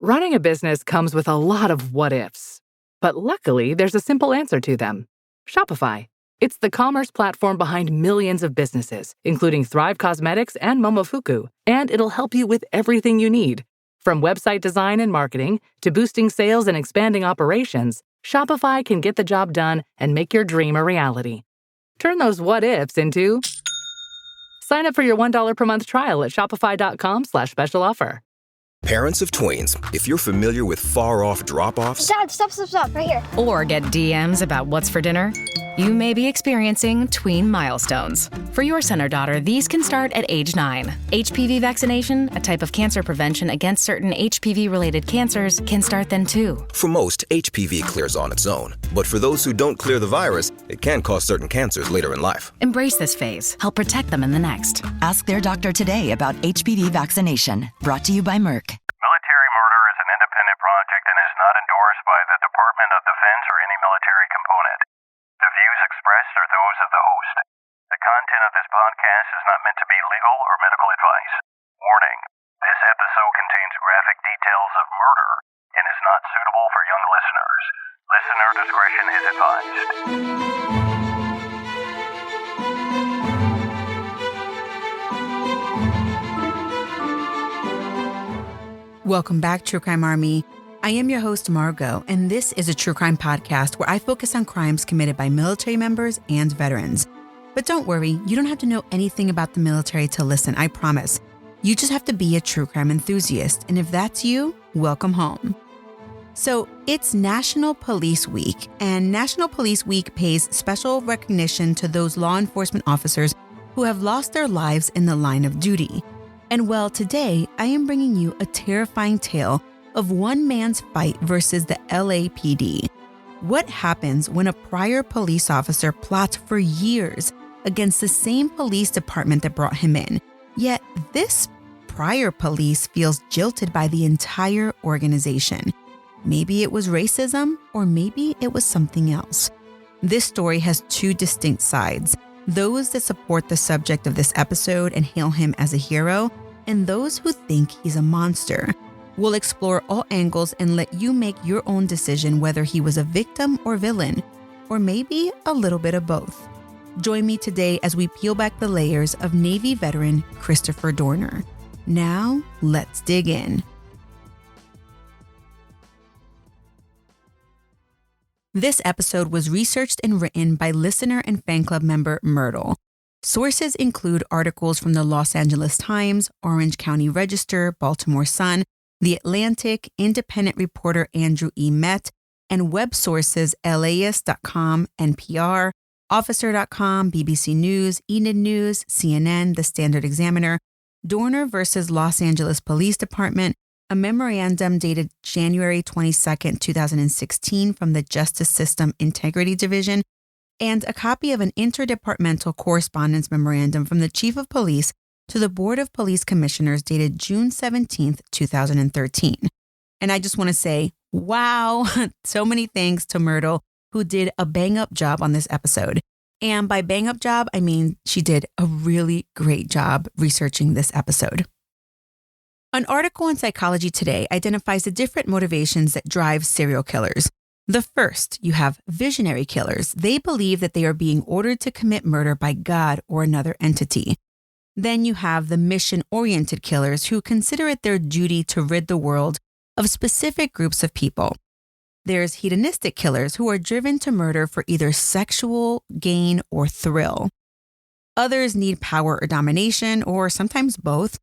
Running a business comes with a lot of what-ifs. But luckily, there's a simple answer to them. Shopify. It's the commerce platform behind millions of businesses, including Thrive Cosmetics and Momofuku, and it'll help you with everything you need. From website design and marketing to boosting sales and expanding operations, Shopify can get the job done and make your dream a reality. Turn those what-ifs into... Sign up for your $1 per month trial at shopify.com/special offer. Parents of tweens, if you're familiar with far-off drop-offs... Dad, stop, right here. Or get DMs about what's for dinner, you may be experiencing tween milestones. For your son or daughter, these can start at age 9. HPV vaccination, a type of cancer prevention against certain HPV-related cancers, can start then too. For most, HPV clears on its own. But for those who don't clear the virus, it can cause certain cancers later in life. Embrace this phase. Help protect them in the next. Ask their doctor today about HPV vaccination. Brought to you by Merck. Military murder is an independent project and is not endorsed by the Department of Defense or any military component. The views expressed are those of the host. The content of this podcast is not meant to be legal or medical advice. Warning, this episode contains graphic details of murder and is not suitable for young listeners. Listener discretion is advised. Welcome back, True Crime Army. I am your host, Margot, and this is a true crime podcast where I focus on crimes committed by military members and veterans. But don't worry, you don't have to know anything about the military to listen, I promise. You just have to be a true crime enthusiast, and if that's you, welcome home. So it's National Police Week, and National Police Week pays special recognition to those law enforcement officers who have lost their lives in the line of duty. And well, today I am bringing you a terrifying tale of one man's fight versus the LAPD. What happens when a prior police officer plots for years against the same police department that brought him in, yet this prior police feels jilted by the entire organization? Maybe it was racism, or maybe it was something else. This story has two distinct sides. Those that support the subject of this episode and hail him as a hero, and those who think he's a monster. We'll explore all angles and let you make your own decision whether he was a victim or villain, or maybe a little bit of both. Join me today as we peel back the layers of Navy veteran Christopher Dorner. Now, let's dig in. This episode was researched and written by listener and fan club member Myrtle. Sources include articles from the Los Angeles Times, Orange County Register, Baltimore Sun, The Atlantic, independent reporter Andrew E. Met, and web sources LAist.com, NPR, Officer.com, BBC News, Enid News, CNN, The Standard Examiner, Dorner versus Los Angeles Police Department, a memorandum dated January 22, 2016 from the Justice System Integrity Division, and a copy of an interdepartmental correspondence memorandum from the Chief of Police to the Board of Police Commissioners dated June 17, 2013. And I just want to say, wow, so many thanks to Myrtle, who did a bang-up job on this episode. And by bang-up job, I mean she did a really great job researching this episode. An article in Psychology Today identifies the different motivations that drive serial killers. The first, you have visionary killers. They believe that they are being ordered to commit murder by God or another entity. Then you have the mission-oriented killers who consider it their duty to rid the world of specific groups of people. There's hedonistic killers who are driven to murder for either sexual gain or thrill. Others need power or domination, or sometimes both.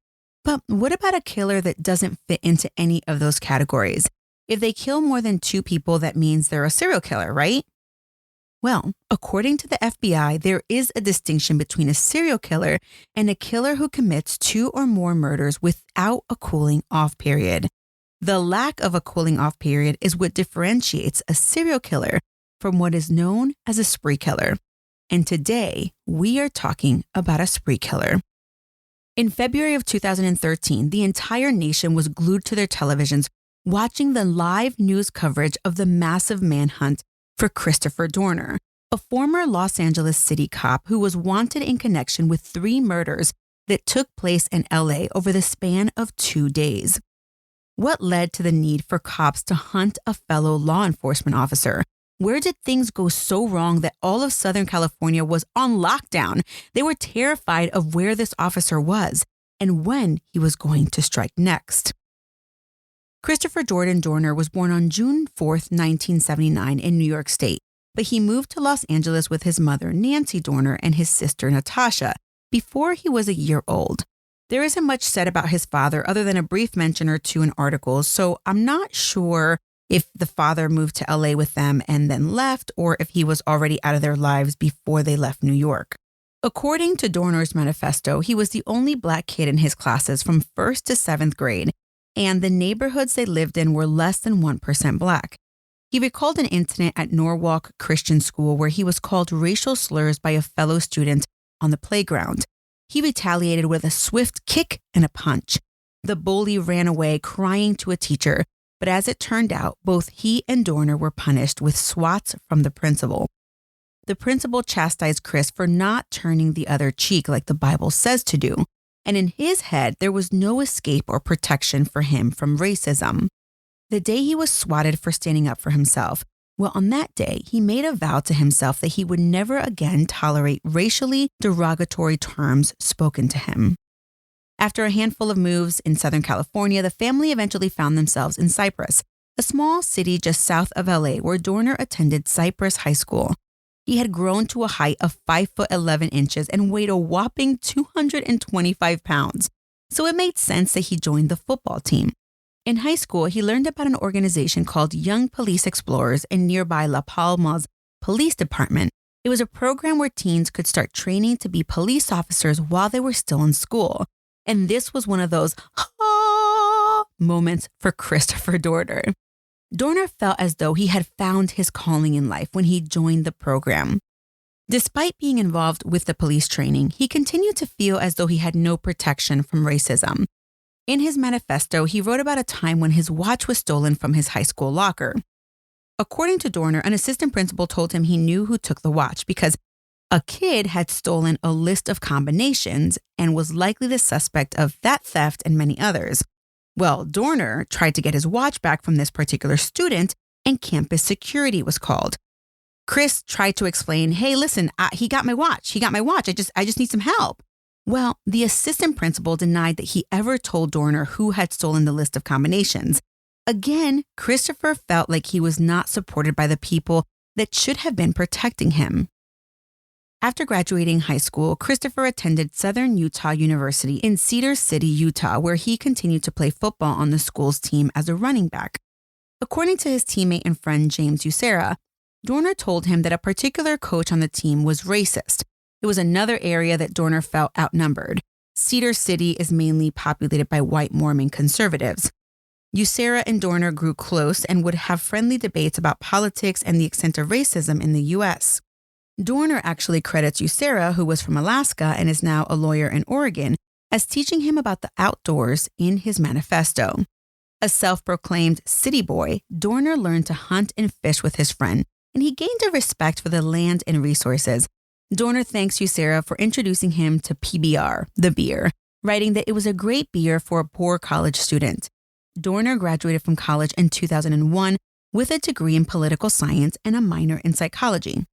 But what about a killer that doesn't fit into any of those categories? If they kill more than 2 people, that means they're a serial killer, right? Well, according to the FBI, there is a distinction between a serial killer and a killer who commits 2 or more murders without a cooling off period. The lack of a cooling off period is what differentiates a serial killer from what is known as a spree killer. And today, we are talking about a spree killer. In February of 2013, the entire nation was glued to their televisions watching the live news coverage of the massive manhunt for Christopher Dorner, a former Los Angeles City cop who was wanted in connection with 3 murders that took place in LA over the span of 2 days. What led to the need for cops to hunt a fellow law enforcement officer? Where did things go so wrong that all of Southern California was on lockdown? They were terrified of where this officer was and when he was going to strike next. Christopher Jordan Dorner was born on June 4th, 1979 in New York State, but he moved to Los Angeles with his mother, Nancy Dorner, and his sister, Natasha, before he was a year old. There isn't much said about his father other than a brief mention or two in articles, so I'm not sure if the father moved to LA with them and then left, or if he was already out of their lives before they left New York. According to Dorner's manifesto, he was the only Black kid in his classes from 1st to 7th grade, and the neighborhoods they lived in were less than 1% Black. He recalled an incident at Norwalk Christian School where he was called racial slurs by a fellow student on the playground. He retaliated with a swift kick and a punch. The bully ran away crying to a teacher, but as it turned out, both he and Dorner were punished with swats from the principal. The principal chastised Chris for not turning the other cheek like the Bible says to do, and in his head, there was no escape or protection for him from racism. The day he was swatted for standing up for himself, well, on that day, he made a vow to himself that he would never again tolerate racially derogatory terms spoken to him. After a handful of moves in Southern California, the family eventually found themselves in Cypress, a small city just south of LA where Dorner attended Cypress High School. He had grown to a height of 5'11" and weighed a whopping 225 pounds, so it made sense that he joined the football team. In high school, he learned about an organization called Young Police Explorers in nearby La Palma's police department. It was a program where teens could start training to be police officers while they were still in school. And this was one of those moments for Christopher Dorner. Dorner felt as though he had found his calling in life when he joined the program. Despite being involved with the police training, he continued to feel as though he had no protection from racism. In his manifesto, he wrote about a time when his watch was stolen from his high school locker. According to Dorner, an assistant principal told him he knew who took the watch because a kid had stolen a list of combinations and was likely the suspect of that theft and many others. Well, Dorner tried to get his watch back from this particular student, and campus security was called. Chris tried to explain, hey, listen, he got my watch. I just need some help. Well, the assistant principal denied that he ever told Dorner who had stolen the list of combinations. Again, Christopher felt like he was not supported by the people that should have been protecting him. After graduating high school, Christopher attended Southern Utah University in Cedar City, Utah, where he continued to play football on the school's team as a running back. According to his teammate and friend James Ucera, Dorner told him that a particular coach on the team was racist. It was another area that Dorner felt outnumbered. Cedar City is mainly populated by white Mormon conservatives. Ucera and Dorner grew close and would have friendly debates about politics and the extent of racism in the U.S. Dorner actually credits Ucera, who was from Alaska and is now a lawyer in Oregon, as teaching him about the outdoors in his manifesto. A self-proclaimed city boy, Dorner learned to hunt and fish with his friend, and he gained a respect for the land and resources. Dorner thanks Ucera for introducing him to PBR, the beer, writing that it was a great beer for a poor college student. Dorner graduated from college in 2001 with a degree in political science and a minor in psychology.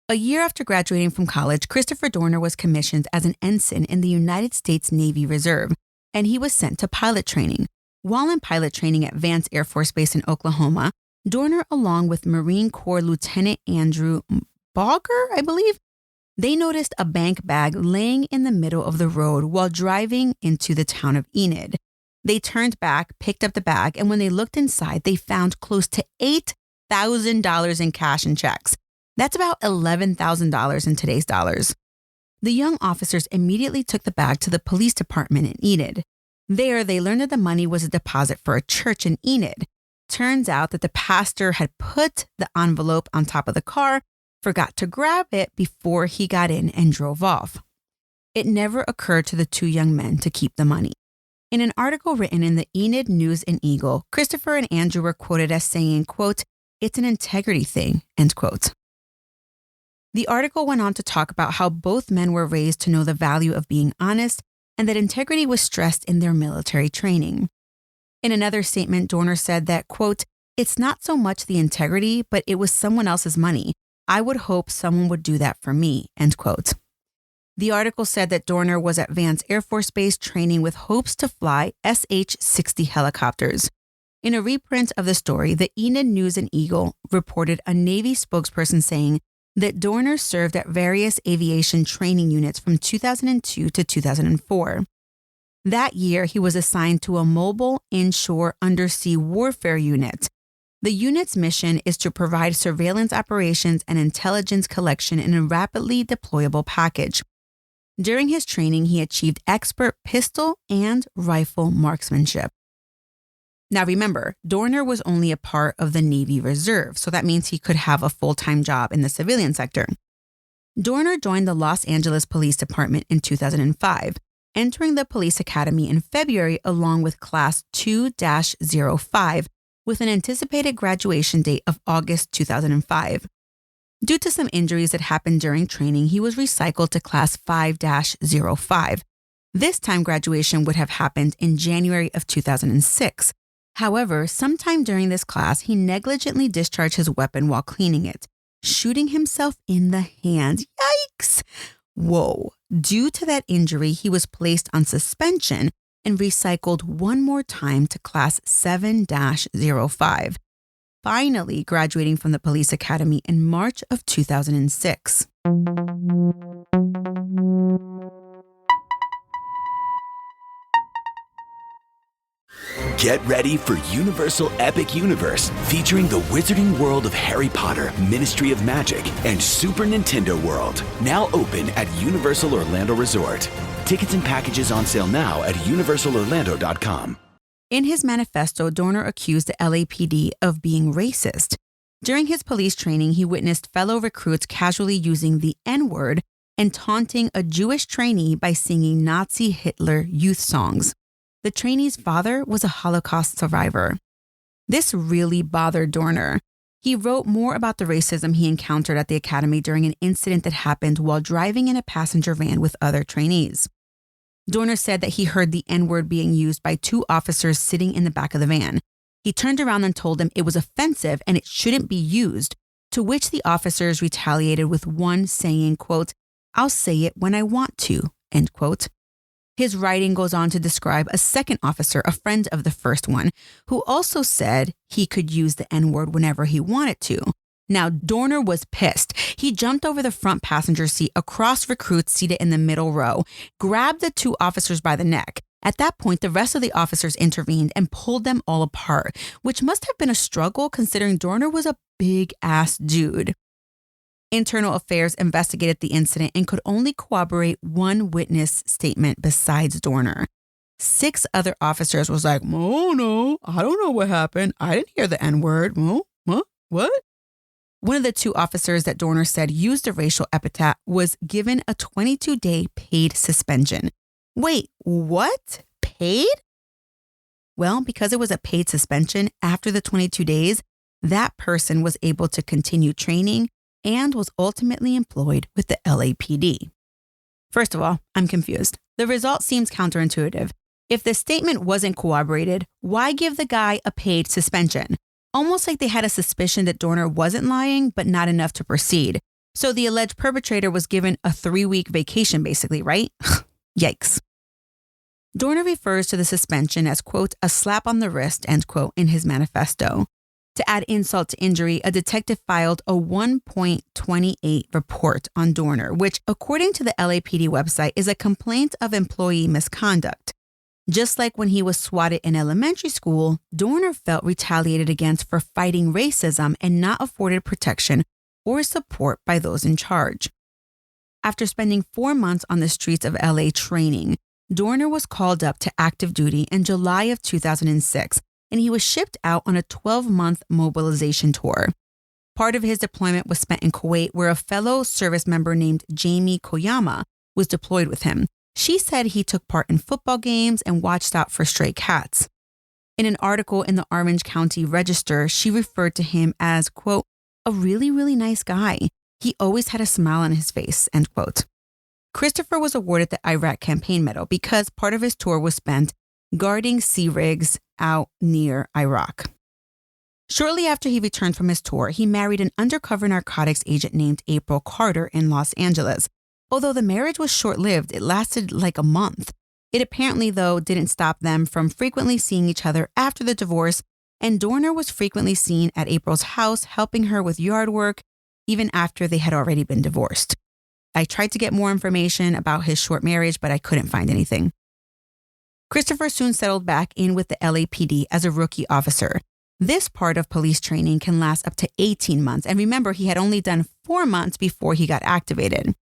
A year after graduating from college, Christopher Dorner was commissioned as an ensign in the United States Navy Reserve, and he was sent to pilot training. While in pilot training at Vance Air Force Base in Oklahoma, Dorner, along with Marine Corps Lieutenant Andrew Bogger, I believe, they noticed a bank bag laying in the middle of the road while driving into the town of Enid. They turned back, picked up the bag, and when they looked inside, they found close to $8,000 in cash and checks. That's about $11,000 in today's dollars. The young officers immediately took the bag to the police department in Enid. There, they learned that the money was a deposit for a church in Enid. Turns out that the pastor had put the envelope on top of the car, forgot to grab it before he got in and drove off. It never occurred to the two young men to keep the money. In an article written in the Enid News and Eagle, Christopher and Andrew were quoted as saying, quote, "It's an integrity thing," end quote. The article went on to talk about how both men were raised to know the value of being honest and that integrity was stressed in their military training. In another statement, Dorner said that, quote, "It's not so much the integrity, but it was someone else's money. I would hope someone would do that for me," end quote. The article said that Dorner was at Vance Air Force Base training with hopes to fly SH-60 helicopters. In a reprint of the story, the Enid News and Eagle reported a Navy spokesperson saying that Dorner served at various aviation training units from 2002 to 2004. That year, he was assigned to a mobile inshore undersea warfare unit. The unit's mission is to provide surveillance operations and intelligence collection in a rapidly deployable package. During his training, he achieved expert pistol and rifle marksmanship. Now remember, Dorner was only a part of the Navy Reserve, so that means he could have a full-time job in the civilian sector. Dorner joined the Los Angeles Police Department in 2005, entering the police academy in February along with Class 2-05, with an anticipated graduation date of August 2005. Due to some injuries that happened during training, he was recycled to Class 5-05. This time graduation would have happened in January of 2006. However, sometime during this class, he negligently discharged his weapon while cleaning it, shooting himself in the hand. Yikes! Whoa. Due to that injury, he was placed on suspension and recycled one more time to Class 7-05. Finally graduating from the police academy in March of 2006. Get ready for Universal Epic Universe, featuring the Wizarding World of Harry Potter, Ministry of Magic, and Super Nintendo World. Now open at Universal Orlando Resort. Tickets and packages on sale now at universalorlando.com. In his manifesto, Dorner accused the LAPD of being racist. During his police training, he witnessed fellow recruits casually using the N-word and taunting a Jewish trainee by singing Nazi Hitler youth songs. The trainee's father was a Holocaust survivor. This really bothered Dorner. He wrote more about the racism he encountered at the academy during an incident that happened while driving in a passenger van with other trainees. Dorner said that he heard the N-word being used by two officers sitting in the back of the van. He turned around and told them it was offensive and it shouldn't be used, to which the officers retaliated with one saying, quote, "I'll say it when I want to," end quote. His writing goes on to describe a second officer, a friend of the first one, who also said he could use the N-word whenever he wanted to. Now, Dorner was pissed. He jumped over the front passenger seat across recruits seated in the middle row, grabbed the two officers by the neck. At that point, the rest of the officers intervened and pulled them all apart, which must have been a struggle considering Dorner was a big-ass dude. Internal Affairs investigated the incident and could only corroborate one witness statement besides Dorner. 6 other officers was like, "Oh, no, I don't know what happened. I didn't hear the N-word. What?" One of the 2 officers that Dorner said used a racial epithet was given a 22-day paid suspension. Wait, what? Paid? Well, because it was a paid suspension, after the 22 days, that person was able to continue training and was ultimately employed with the LAPD. First of all, I'm confused. The result seems counterintuitive. If the statement wasn't corroborated, why give the guy a paid suspension? Almost like they had a suspicion that Dorner wasn't lying, but not enough to proceed. So the alleged perpetrator was given a 3-week vacation, basically, right? Yikes. Dorner refers to the suspension as, quote, "a slap on the wrist," end quote, in his manifesto. To add insult to injury, a detective filed a 1.28 report on Dorner, which, according to the LAPD website, is a complaint of employee misconduct. Just like when he was swatted in elementary school, Dorner felt retaliated against for fighting racism and not afforded protection or support by those in charge. After spending 4 months on the streets of LA training, Dorner was called up to active duty in July of 2006, and he was shipped out on a 12-month mobilization tour. Part of his deployment was spent in Kuwait, where a fellow service member named Jamie Koyama was deployed with him. She said he took part in football games and watched out for stray cats. In an article in the Orange County Register, she referred to him as, quote, "a really, really nice guy. He always had a smile on his face," end quote. Christopher was awarded the Iraq Campaign Medal because part of his tour was spent guarding sea rigs out near Iraq. Shortly after he returned from his tour, he married an undercover narcotics agent named April Carter in Los Angeles. Although the marriage was short-lived, it lasted like a month. It apparently, though, didn't stop them from frequently seeing each other after the divorce, and Dorner was frequently seen at April's house helping her with yard work, even after they had already been divorced. I tried to get more information about his short marriage, but I couldn't find anything. Christopher soon settled back in with the LAPD as a rookie officer. This part of police training can last up to 18 months, and remember, he had only done 4 months before he got activated.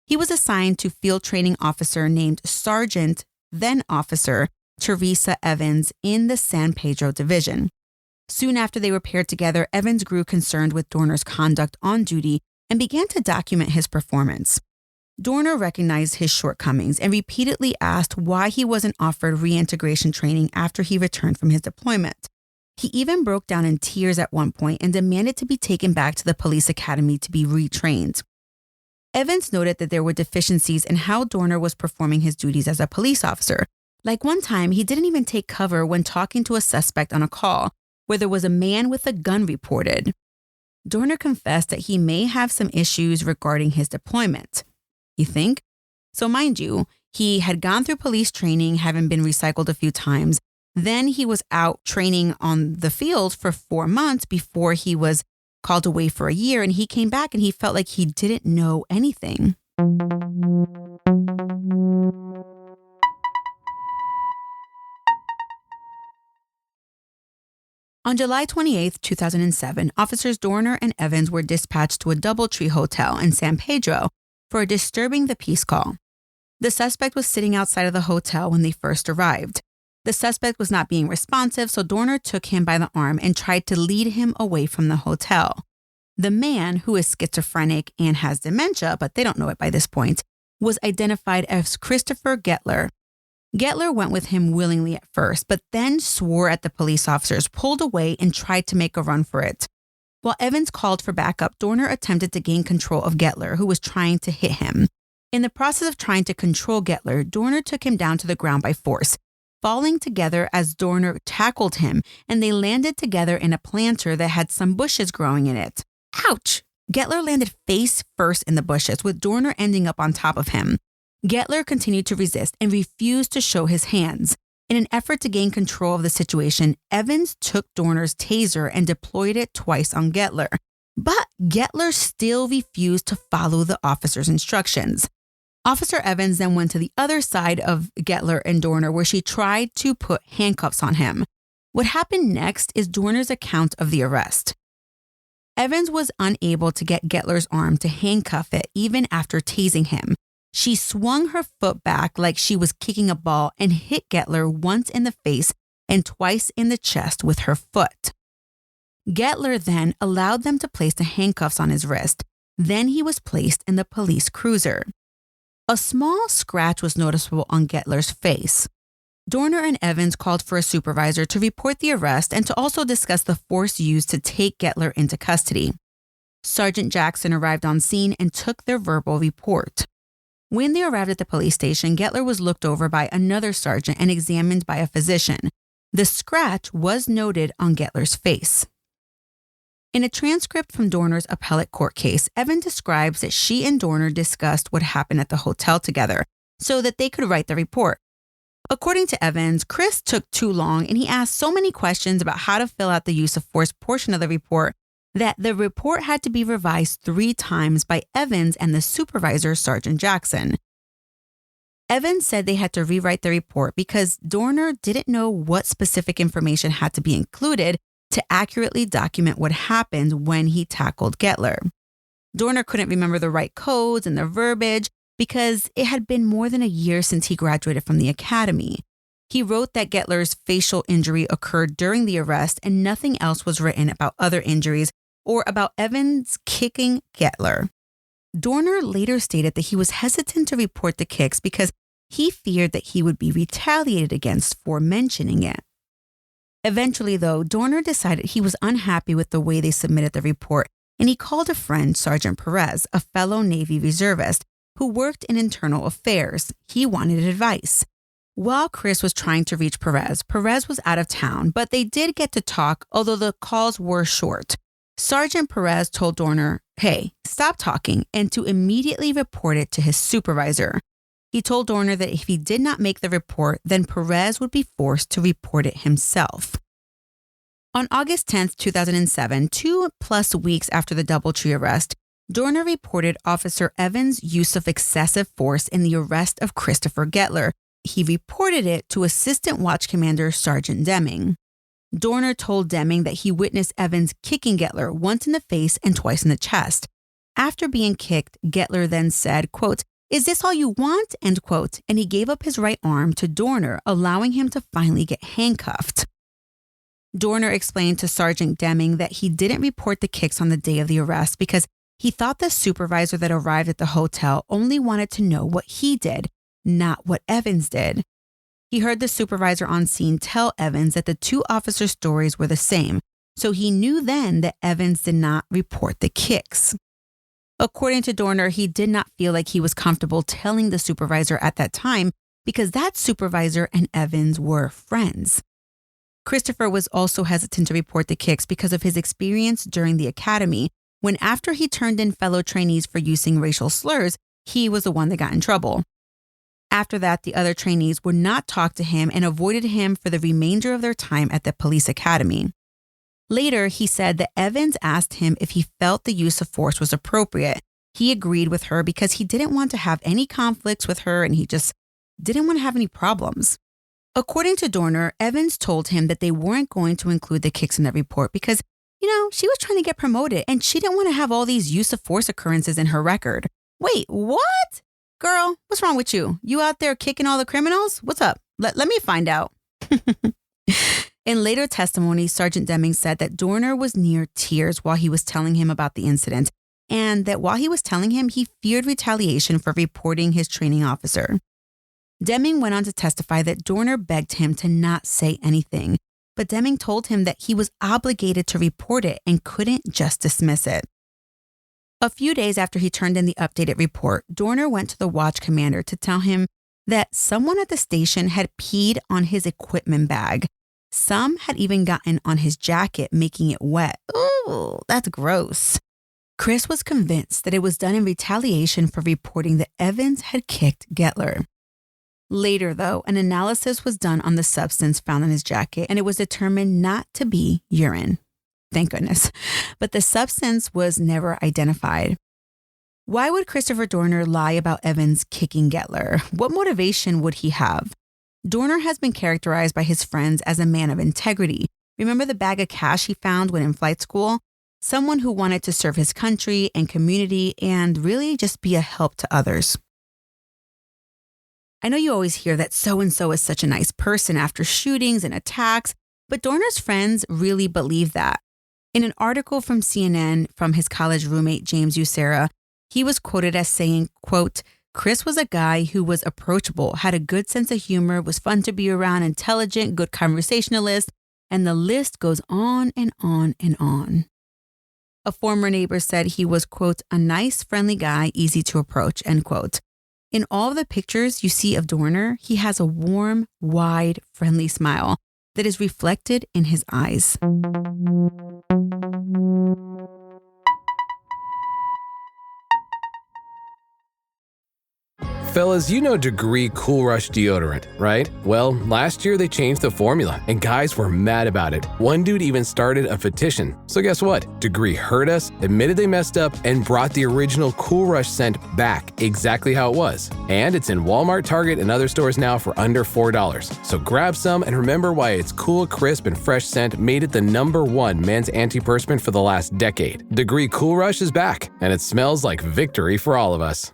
He was assigned to field training officer named Sergeant, then Officer, Teresa Evans in the San Pedro Division. Soon after they were paired together, Evans grew concerned with Dorner's conduct on duty and began to document his performance. Dorner recognized his shortcomings and repeatedly asked why he wasn't offered reintegration training after he returned from his deployment. He even broke down in tears at one point and demanded to be taken back to the police academy to be retrained. Evans noted that there were deficiencies in how Dorner was performing his duties as a police officer. Like one time, he didn't even take cover when talking to a suspect on a call where there was a man with a gun reported. Dorner confessed that he may have some issues regarding his deployment. You think? So mind you, he had gone through police training, having been recycled a few times. Then he was out training on the field for 4 months before he was called away for a year, and he came back and he felt like he didn't know anything. On July 28, 2007, officers Dorner and Evans were dispatched to a DoubleTree hotel in San Pedro for a disturbing the peace call. The suspect was sitting outside of the hotel when they first arrived. The suspect was not being responsive, so Dorner took him by the arm and tried to lead him away from the hotel. The man, who is schizophrenic and has dementia, but they don't know it by this point, was identified as Christopher Gettler. Gettler went with him willingly at first, but then swore at the police officers, pulled away, and tried to make a run for it. While Evans called for backup, Dorner attempted to gain control of Gettler, who was trying to hit him. In the process of trying to control Gettler, Dorner took him down to the ground by force, falling together as Dorner tackled him, and they landed together in a planter that had some bushes growing in it. Ouch! Gettler landed face first in the bushes, with Dorner ending up on top of him. Gettler continued to resist and refused to show his hands. In an effort to gain control of the situation, Evans took Dorner's taser and deployed it twice on Gettler. But Gettler still refused to follow the officer's instructions. Officer Evans then went to the other side of Gettler and Dorner, where she tried to put handcuffs on him. What happened next is Dorner's account of the arrest. Evans was unable to get Gettler's arm to handcuff it even after tasing him. She swung her foot back like she was kicking a ball and hit Gettler once in the face and twice in the chest with her foot. Gettler then allowed them to place the handcuffs on his wrist. Then he was placed in the police cruiser. A small scratch was noticeable on Gettler's face. Dorner and Evans called for a supervisor to report the arrest and to also discuss the force used to take Gettler into custody. Sergeant Jackson arrived on scene and took their verbal report. When they arrived at the police station, Gettler was looked over by another sergeant and examined by a physician. The scratch was noted on Gettler's face. In a transcript from Dorner's appellate court case, Evans describes that she and Dorner discussed what happened at the hotel together so that they could write the report. According to Evans, Chris took too long and he asked so many questions about how to fill out the use of force portion of the report that the report had to be revised 3 times by Evans and the supervisor, Sergeant Jackson. Evans said they had to rewrite the report because Dorner didn't know what specific information had to be included to accurately document what happened when he tackled Gettler. Dorner couldn't remember the right codes and the verbiage because it had been more than a year since he graduated from the academy. He wrote that Gettler's facial injury occurred during the arrest and nothing else was written about other injuries or about Evans kicking Gettler. Dorner later stated that he was hesitant to report the kicks because he feared that he would be retaliated against for mentioning it. Eventually, though, Dorner decided he was unhappy with the way they submitted the report, and he called a friend, Sergeant Perez, a fellow Navy reservist, who worked in internal affairs. He wanted advice. While Chris was trying to reach Perez was out of town, but they did get to talk, although the calls were short. Sergeant Perez told Dorner, hey, stop talking, and to immediately report it to his supervisor. He told Dorner that if he did not make the report, then Perez would be forced to report it himself. On August 10th, 2007, 2+ weeks after the DoubleTree arrest, Dorner reported Officer Evans' use of excessive force in the arrest of Christopher Gettler. He reported it to Assistant Watch Commander Sergeant Deming. Dorner told Deming that he witnessed Evans kicking Gettler once in the face and twice in the chest. After being kicked, Gettler then said, quote, "Is this all you want?" end quote, and he gave up his right arm to Dorner, allowing him to finally get handcuffed. Dorner explained to Sergeant Deming that he didn't report the kicks on the day of the arrest because he thought the supervisor that arrived at the hotel only wanted to know what he did, not what Evans did. He heard the supervisor on scene tell Evans that the two officers' stories were the same, so he knew then that Evans did not report the kicks. According to Dorner, he did not feel like he was comfortable telling the supervisor at that time because that supervisor and Evans were friends. Christopher was also hesitant to report the kicks because of his experience during the academy, when after he turned in fellow trainees for using racial slurs, he was the one that got in trouble. After that, the other trainees would not talk to him and avoided him for the remainder of their time at the police academy. Later, he said that Evans asked him if he felt the use of force was appropriate. He agreed with her because he didn't want to have any conflicts with her and he just didn't want to have any problems. According to Dorner, Evans told him that they weren't going to include the kicks in the report because, she was trying to get promoted and she didn't want to have all these use of force occurrences in her record. Wait, what? Girl, what's wrong with you? You out there kicking all the criminals? What's up? Let me find out. In later testimony, Sergeant Deming said that Dorner was near tears while he was telling him about the incident, and that while he was telling him, he feared retaliation for reporting his training officer. Deming went on to testify that Dorner begged him to not say anything, but Deming told him that he was obligated to report it and couldn't just dismiss it. A few days after he turned in the updated report, Dorner went to the watch commander to tell him that someone at the station had peed on his equipment bag. Some had even gotten on his jacket, making it wet. Ooh, that's gross. Chris was convinced that it was done in retaliation for reporting that Evans had kicked Gettler. Later, though, an analysis was done on the substance found in his jacket, and it was determined not to be urine. Thank goodness. But the substance was never identified. Why would Christopher Dorner lie about Evans kicking Gettler? What motivation would he have? Dorner has been characterized by his friends as a man of integrity. Remember the bag of cash he found when in flight school? Someone who wanted to serve his country and community and really just be a help to others. I know you always hear that so-and-so is such a nice person after shootings and attacks, but Dorner's friends really believe that. In an article from CNN from his college roommate, James Ucera, he was quoted as saying, quote, "Chris was a guy who was approachable, had a good sense of humor, was fun to be around, intelligent, good conversationalist, and the list goes on and on and on." A former neighbor said he was, quote, "a nice, friendly guy, easy to approach," end quote. In all of the pictures you see of Dorner, he has a warm, wide, friendly smile that is reflected in his eyes. Fellas, you know Degree Cool Rush deodorant, right? Well, last year they changed the formula, and guys were mad about it. One dude even started a petition. So guess what? Degree heard us, admitted they messed up, and brought the original Cool Rush scent back exactly how it was. And it's in Walmart, Target, and other stores now for under $4. So grab some and remember why its cool, crisp, and fresh scent made it the #1 men's antiperspirant for the last decade. Degree Cool Rush is back, and it smells like victory for all of us.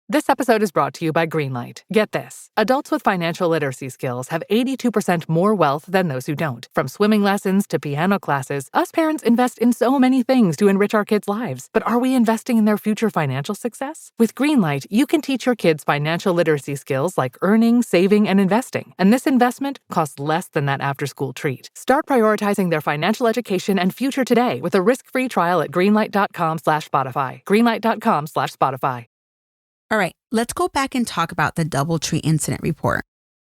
This episode is brought to you by Greenlight. Get this. Adults with financial literacy skills have 82% more wealth than those who don't. From swimming lessons to piano classes, us parents invest in so many things to enrich our kids' lives. But are we investing in their future financial success? With Greenlight, you can teach your kids financial literacy skills like earning, saving, and investing. And this investment costs less than that after-school treat. Start prioritizing their financial education and future today with a risk-free trial at greenlight.com/Spotify. Greenlight.com/Spotify. All right, let's go back and talk about the DoubleTree incident report.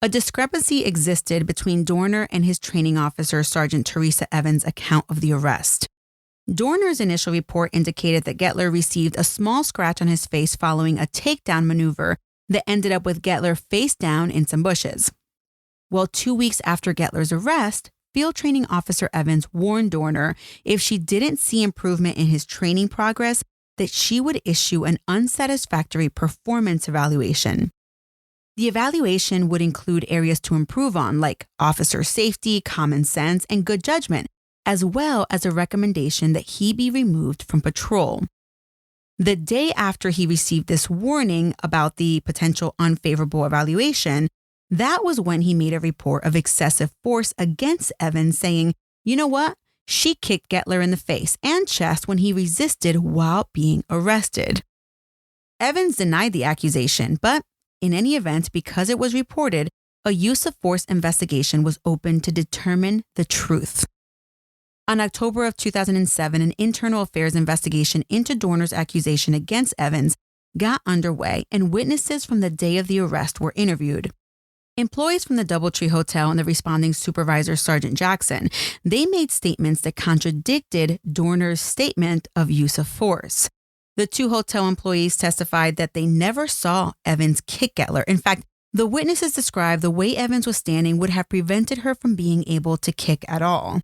A discrepancy existed between Dorner and his training officer, Sergeant Teresa Evans' account of the arrest. Dorner's initial report indicated that Gettler received a small scratch on his face following a takedown maneuver that ended up with Gettler face down in some bushes. Well, 2 weeks after Gettler's arrest, Field Training Officer Evans warned Dorner if she didn't see improvement in his training progress, that she would issue an unsatisfactory performance evaluation. The evaluation would include areas to improve on, like officer safety, common sense, and good judgment, as well as a recommendation that he be removed from patrol. The day after he received this warning about the potential unfavorable evaluation, that was when he made a report of excessive force against Evans, saying, "You know what? She kicked Gettler in the face and chest when he resisted while being arrested." Evans denied the accusation, but in any event, because it was reported, a use of force investigation was opened to determine the truth. On October of 2007, an internal affairs investigation into Dorner's accusation against Evans got underway, and witnesses from the day of the arrest were interviewed. Employees from the Doubletree Hotel and the responding supervisor, Sergeant Jackson, they made statements that contradicted Dorner's statement of use of force. The two hotel employees testified that they never saw Evans kick Gettler. In fact, the witnesses described the way Evans was standing would have prevented her from being able to kick at all.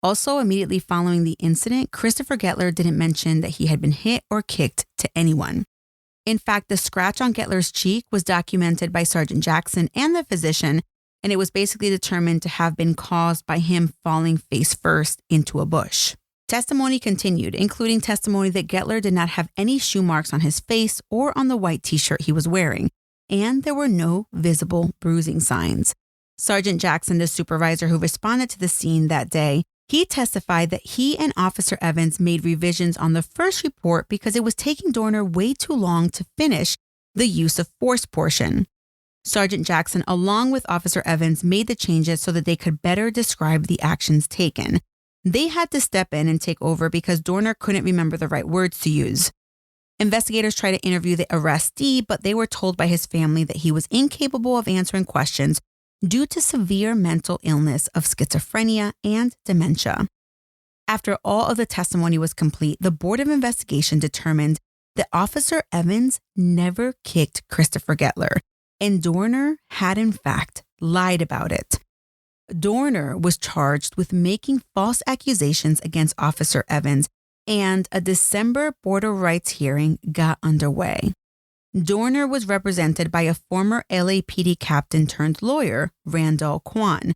Also, immediately following the incident, Christopher Gettler didn't mention that he had been hit or kicked to anyone. In fact, the scratch on Gettler's cheek was documented by Sergeant Jackson and the physician, and it was basically determined to have been caused by him falling face first into a bush. Testimony continued, including testimony that Gettler did not have any shoe marks on his face or on the white t-shirt he was wearing, and there were no visible bruising signs. Sergeant Jackson, the supervisor who responded to the scene that day, he testified that he and Officer Evans made revisions on the first report because it was taking Dorner way too long to finish the use of force portion. Sergeant Jackson, along with Officer Evans, made the changes so that they could better describe the actions taken. They had to step in and take over because Dorner couldn't remember the right words to use. Investigators tried to interview the arrestee, but they were told by his family that he was incapable of answering questions due to severe mental illness of schizophrenia and dementia. After all of the testimony was complete, the Board of Investigation determined that Officer Evans never kicked Christopher Gettler, and Dorner had in fact lied about it. Dorner was charged with making false accusations against Officer Evans, and a December border rights hearing got underway. Dorner was represented by a former LAPD captain turned lawyer, Randall Kwan.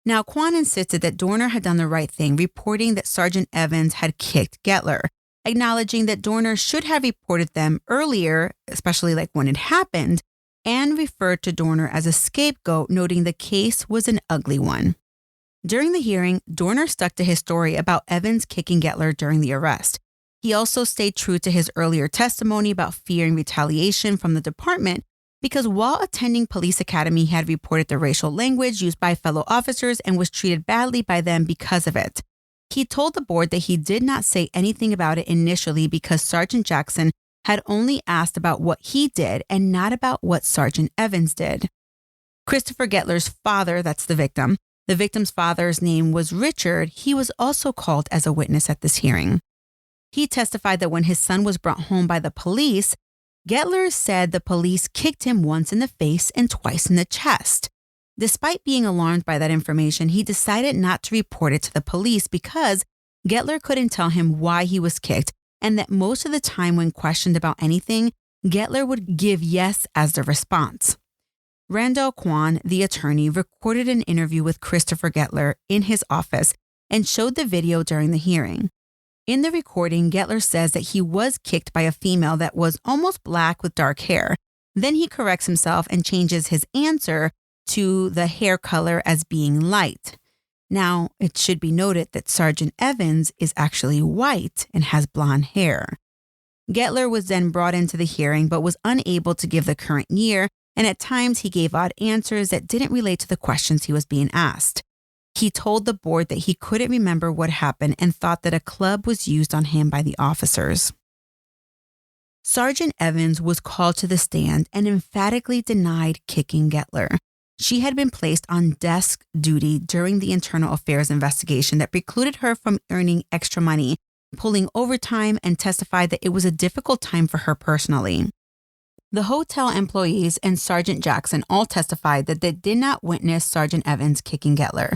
Now, Kwan insisted that Dorner had done the right thing, reporting that Sergeant Evans had kicked Gettler, acknowledging that Dorner should have reported them earlier, especially like when it happened, and referred to Dorner as a scapegoat, noting the case was an ugly one. During the hearing, Dorner stuck to his story about Evans kicking Gettler during the arrest. He also stayed true to his earlier testimony about fearing retaliation from the department because while attending police academy, he had reported the racial language used by fellow officers and was treated badly by them because of it. He told the board that he did not say anything about it initially because Sergeant Jackson had only asked about what he did and not about what Sergeant Evans did. Christopher Gettler's father, that's the victim's father's name was Richard. He was also called as a witness at this hearing. He testified that when his son was brought home by the police, Gettler said the police kicked him once in the face and twice in the chest. Despite being alarmed by that information, he decided not to report it to the police because Gettler couldn't tell him why he was kicked, and that most of the time when questioned about anything, Gettler would give yes as the response. Randall Kwan, the attorney, recorded an interview with Christopher Gettler in his office and showed the video during the hearing. In the recording, Gettler says that he was kicked by a female that was almost black with dark hair. Then he corrects himself and changes his answer to the hair color as being light. Now, it should be noted that Sergeant Evans is actually white and has blonde hair. Gettler was then brought into the hearing but was unable to give the current year, and at times he gave odd answers that didn't relate to the questions he was being asked. He told the board that he couldn't remember what happened and thought that a club was used on him by the officers. Sergeant Evans was called to the stand and emphatically denied kicking Gettler. She had been placed on desk duty during the internal affairs investigation that precluded her from earning extra money, pulling overtime, and testified that it was a difficult time for her personally. The hotel employees and Sergeant Jackson all testified that they did not witness Sergeant Evans kicking Gettler.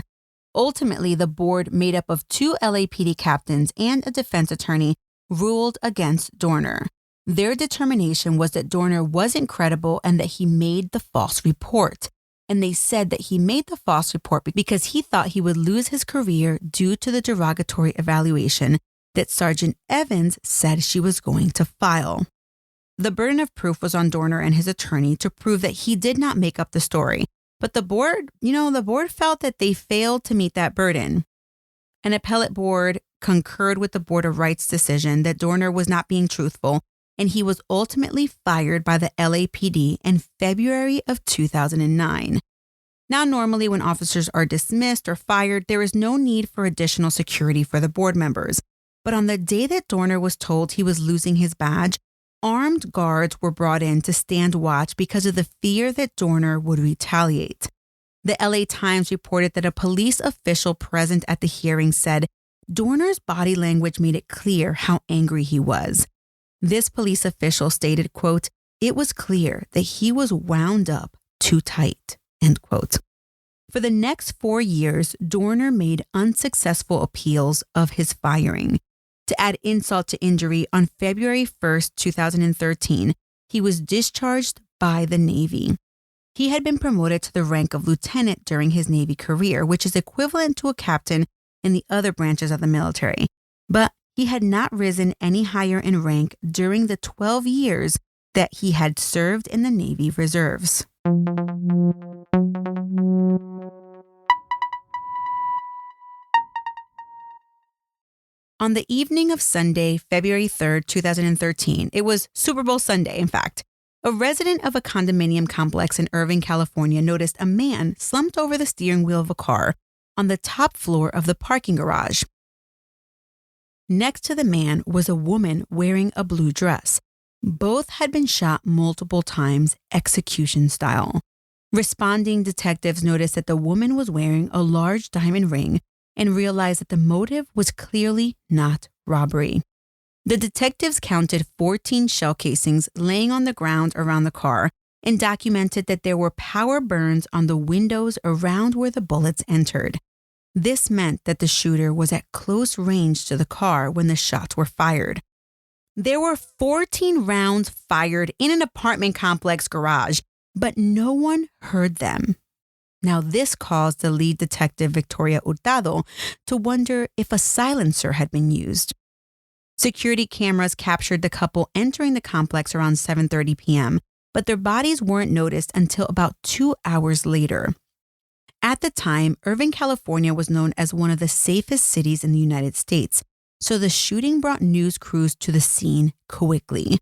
Ultimately, the board, made up of 2 LAPD captains and a defense attorney, ruled against Dorner. Their determination was that Dorner wasn't credible and that he made the false report. And they said that he made the false report because he thought he would lose his career due to the derogatory evaluation that Sergeant Evans said she was going to file. The burden of proof was on Dorner and his attorney to prove that he did not make up the story. But the board felt that they failed to meet that burden. An appellate board concurred with the Board of Rights' decision that Dorner was not being truthful, and he was ultimately fired by the LAPD in February of 2009. Now, normally when officers are dismissed or fired, there is no need for additional security for the board members. But on the day that Dorner was told he was losing his badge, armed guards were brought in to stand watch because of the fear that Dorner would retaliate. The LA Times reported that a police official present at the hearing said Dorner's body language made it clear how angry he was. This police official stated, quote, "It was clear that he was wound up too tight," end quote. For the next 4 years, Dorner made unsuccessful appeals of his firing. To add insult to injury, on February 1st, 2013, he was discharged by the Navy. He had been promoted to the rank of lieutenant during his Navy career, which is equivalent to a captain in the other branches of the military. But he had not risen any higher in rank during the 12 years that he had served in the Navy Reserves. On the evening of Sunday, February 3rd, 2013, it was Super Bowl Sunday, in fact, a resident of a condominium complex in Irvine, California, noticed a man slumped over the steering wheel of a car on the top floor of the parking garage. Next to the man was a woman wearing a blue dress. Both had been shot multiple times, execution style. Responding detectives noticed that the woman was wearing a large diamond ring and realized that the motive was clearly not robbery. The detectives counted 14 shell casings laying on the ground around the car and documented that there were power burns on the windows around where the bullets entered. This meant that the shooter was at close range to the car when the shots were fired. There were 14 rounds fired in an apartment complex garage, but no one heard them. Now, this caused the lead detective, Victoria Hurtado, to wonder if a silencer had been used. Security cameras captured the couple entering the complex around 7:30 p.m., but their bodies weren't noticed until about 2 hours later. At the time, Irvine, California was known as one of the safest cities in the United States, so the shooting brought news crews to the scene quickly.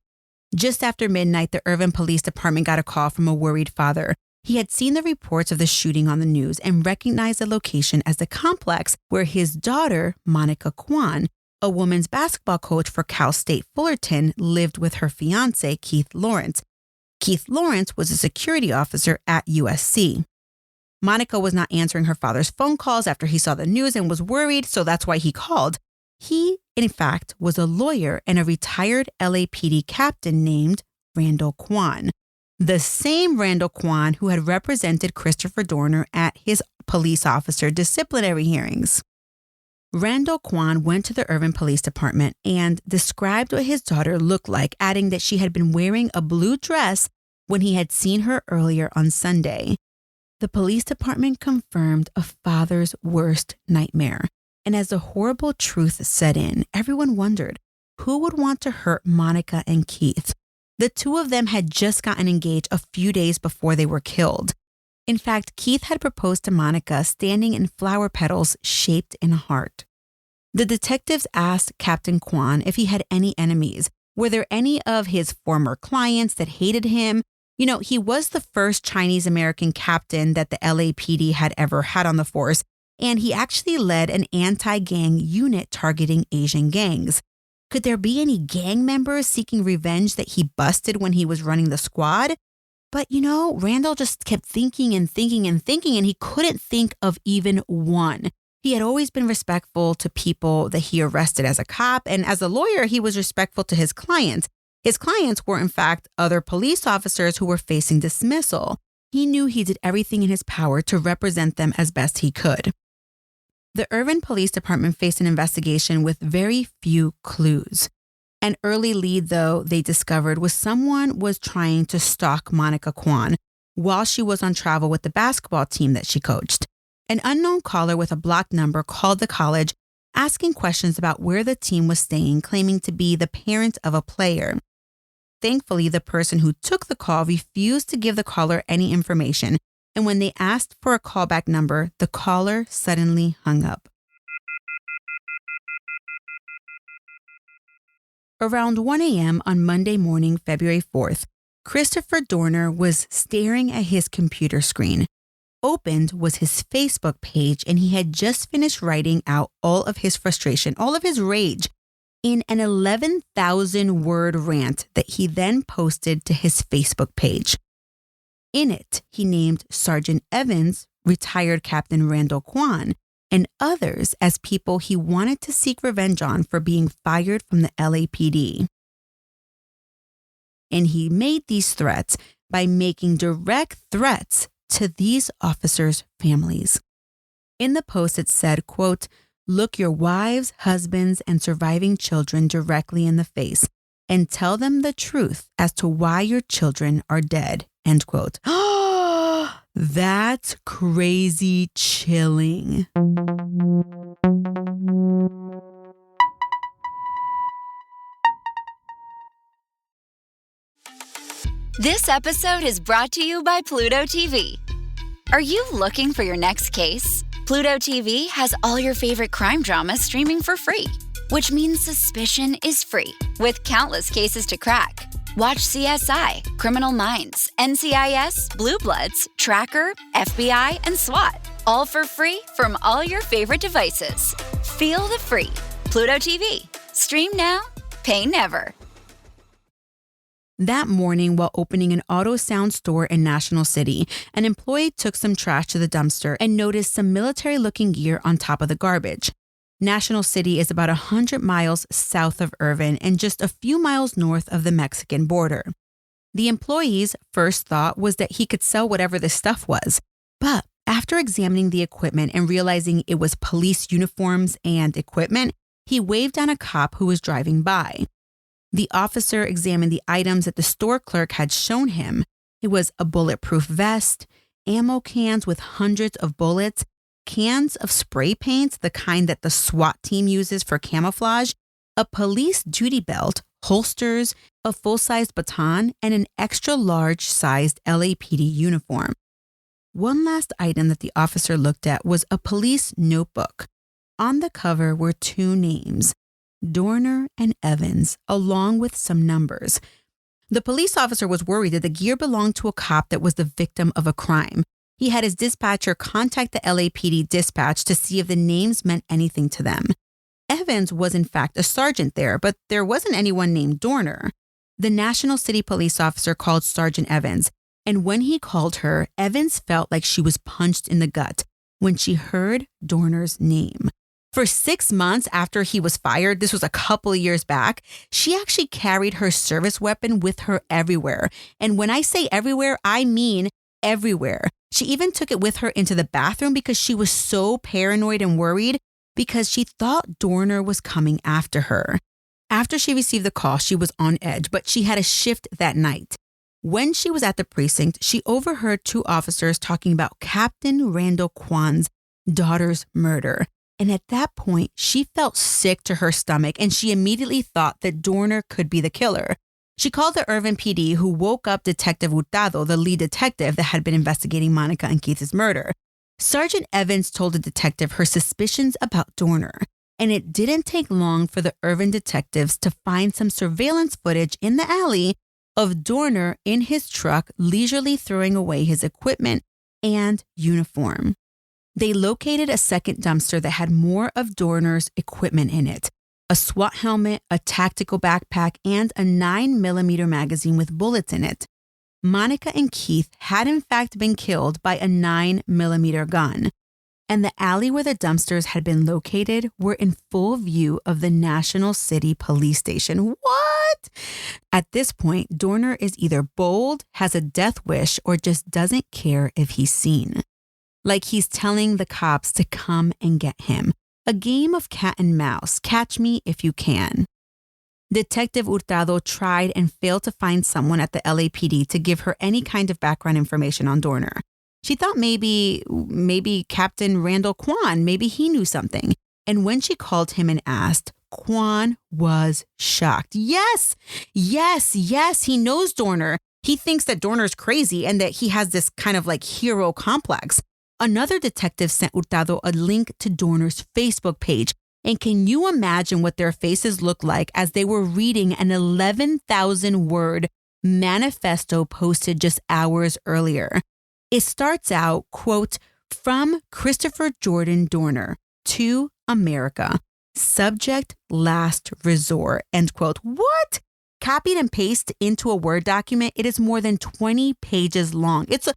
Just after midnight, the Irvine Police Department got a call from a worried father. He had seen the reports of the shooting on the news and recognized the location as the complex where his daughter, Monica Kwan, a women's basketball coach for Cal State Fullerton, lived with her fiancé, Keith Lawrence. Keith Lawrence was a security officer at USC. Monica was not answering her father's phone calls after he saw the news and was worried, so that's why he called. He, in fact, was a lawyer and a retired LAPD captain named Randall Kwan. The same Randall Kwan who had represented Christopher Dorner at his police officer disciplinary hearings. Randall Kwan went to the Irvine Police Department and described what his daughter looked like, adding that she had been wearing a blue dress when he had seen her earlier on Sunday. The police department confirmed a father's worst nightmare. And as the horrible truth set in, everyone wondered who would want to hurt Monica and Keith. The two of them had just gotten engaged a few days before they were killed. In fact, Keith had proposed to Monica standing in flower petals shaped in a heart. The detectives asked Captain Kwan if he had any enemies. Were there any of his former clients that hated him? You know, he was the first Chinese-American captain that the LAPD had ever had on the force, and he actually led an anti-gang unit targeting Asian gangs. Could there be any gang members seeking revenge that he busted when he was running the squad? But, Randall just kept thinking and thinking and thinking, and he couldn't think of even one. He had always been respectful to people that he arrested as a cop, and as a lawyer, he was respectful to his clients. His clients were, in fact, other police officers who were facing dismissal. He knew he did everything in his power to represent them as best he could. The Irvine Police Department faced an investigation with very few clues. An early lead, though, they discovered was someone was trying to stalk Monica Kwan while she was on travel with the basketball team that she coached. An unknown caller with a blocked number called the college asking questions about where the team was staying, claiming to be the parent of a player. Thankfully, the person who took the call refused to give the caller any information, and when they asked for a callback number, the caller suddenly hung up. Around 1 a.m. on Monday morning, February 4th, Christopher Dorner was staring at his computer screen. Opened was his Facebook page, and he had just finished writing out all of his frustration, all of his rage, in an 11,000-word rant that he then posted to his Facebook page. In it, he named Sergeant Evans, retired Captain Randall Kwan, and others as people he wanted to seek revenge on for being fired from the LAPD. And he made these threats by making direct threats to these officers' families. In the post, it said, quote, "Look your wives, husbands, and surviving children directly in the face and tell them the truth as to why your children are dead," end quote. That's crazy chilling. This episode is brought to you by Pluto TV. Are you looking for your next case? Pluto TV has all your favorite crime dramas streaming for free, which means suspicion is free, with countless cases to crack. Watch CSI, Criminal Minds, NCIS, Blue Bloods, Tracker, FBI, and SWAT, all for free from all your favorite devices. Feel the free. Pluto TV. Stream now, pay never. That morning, while opening an auto sound store in National City, an employee took some trash to the dumpster and noticed some military-looking gear on top of the garbage. National City is about 100 miles south of Irvine and just a few miles north of the Mexican border. The employee's first thought was that he could sell whatever this stuff was. But after examining the equipment and realizing it was police uniforms and equipment, he waved down a cop who was driving by. The officer examined the items that the store clerk had shown him. It was a bulletproof vest, ammo cans with hundreds of bullets, cans of spray paint, the kind that the SWAT team uses for camouflage, a police duty belt, holsters, a full-sized baton, and an extra large-sized LAPD uniform. One last item that the officer looked at was a police notebook. On the cover were two names, Dorner and Evans, along with some numbers. The police officer was worried that the gear belonged to a cop that was the victim of a crime. He had his dispatcher contact the LAPD dispatch to see if the names meant anything to them. Evans was in fact a sergeant there, but there wasn't anyone named Dorner. The National City police officer called Sergeant Evans, and when he called her, Evans felt like she was punched in the gut when she heard Dorner's name. For 6 months after he was fired, this was a couple of years back, she actually carried her service weapon with her everywhere. And when I say everywhere, I mean everywhere. She even took it with her into the bathroom because she was so paranoid and worried because she thought Dorner was coming after her. After she received the call, she was on edge, but she had a shift that night. When she was at the precinct, she overheard two officers talking about Captain Randall Kwan's daughter's murder. And at that point, she felt sick to her stomach and she immediately thought that Dorner could be the killer. She called the Irvine PD, who woke up Detective Hurtado, the lead detective that had been investigating Monica and Keith's murder. Sergeant Evans told the detective her suspicions about Dorner, and it didn't take long for the Irvine detectives to find some surveillance footage in the alley of Dorner in his truck leisurely throwing away his equipment and uniform. They located a second dumpster that had more of Dorner's equipment in it. a SWAT helmet, a tactical backpack, and a 9mm magazine with bullets in it. Monica and Keith had in fact been killed by a 9mm gun, and the alley where the dumpsters had been located were in full view of the National City Police Station. What? At this point, Dorner is either bold, has a death wish, or just doesn't care if he's seen. Like he's telling the cops to come and get him. A game of cat and mouse. Catch me if you can. Detective Hurtado tried and failed to find someone at the LAPD to give her any kind of background information on Dorner. She thought maybe Captain Randall Kwan, maybe he knew something. And when she called him and asked, Kwan was shocked. Yes, he knows Dorner. He thinks that Dorner's crazy and that he has this kind of like hero complex. Another detective sent Hurtado a link to Dorner's Facebook page. And can you imagine what their faces looked like as they were reading an 11,000-word manifesto posted just hours earlier? It starts out, quote, from Christopher Jordan Dorner to America. Subject last resort, end quote. What? Copied and pasted into a Word document, it is more than 20 pages long. It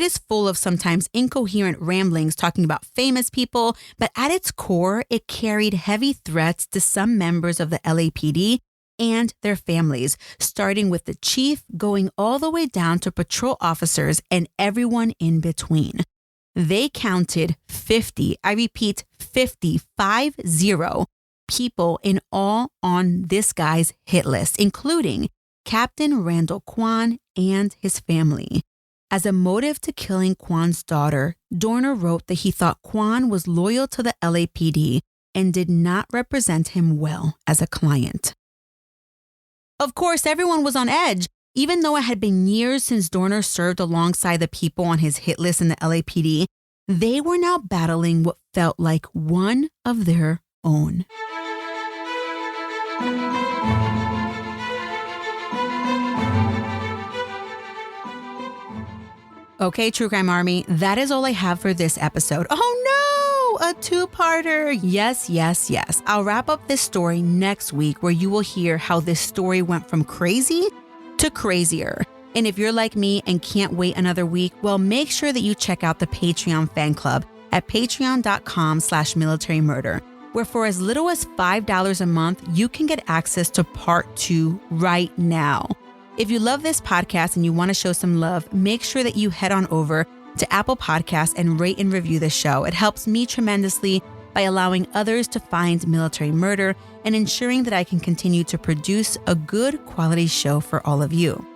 is full of sometimes incoherent ramblings talking about famous people, but at its core, it carried heavy threats to some members of the LAPD and their families, starting with the chief, going all the way down to patrol officers and everyone in between. They counted 50, I repeat, 50 people in all on this guy's hit list, including Captain Randall Kwan and his family. As a motive to killing Kwan's daughter, Dorner wrote that he thought Kwan was loyal to the LAPD and did not represent him well as a client. Of course, everyone was on edge. Even though it had been years since Dorner served alongside the people on his hit list in the LAPD, they were now battling what felt like one of their own. Okay, True Crime Army, that is all I have for this episode. Oh no, a two-parter. Yes. I'll wrap up this story next week where you will hear how this story went from crazy to crazier. And if you're like me and can't wait another week, well, make sure that you check out the Patreon fan club at patreon.com/militarymurder, where for as little as $5 a month, you can get access to part 2 right now. If you love this podcast and you want to show some love, make sure that you head on over to Apple Podcasts and rate and review the show. It helps me tremendously by allowing others to find Military Murder and ensuring that I can continue to produce a good quality show for all of you.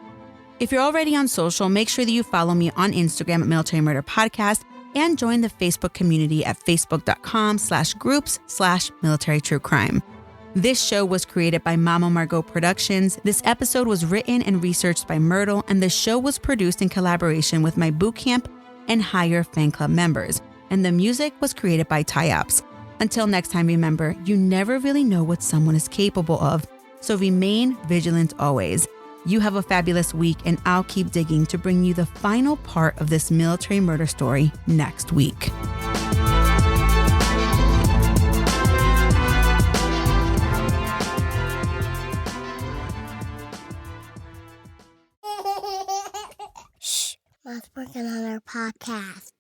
If you're already on social, make sure that you follow me on Instagram at Military Murder Podcast and join the Facebook community at facebook.com/groups/military true crime. This show was created by Mama Margot Productions. This episode was written and researched by Myrtle, and the show was produced in collaboration with my bootcamp and higher fan club members. And the music was created by Ty-Ops. Until next time, remember, you never really know what someone is capable of, so remain vigilant always. You have a fabulous week, and I'll keep digging to bring you the final part of this military murder story next week. Mom's working on our podcast.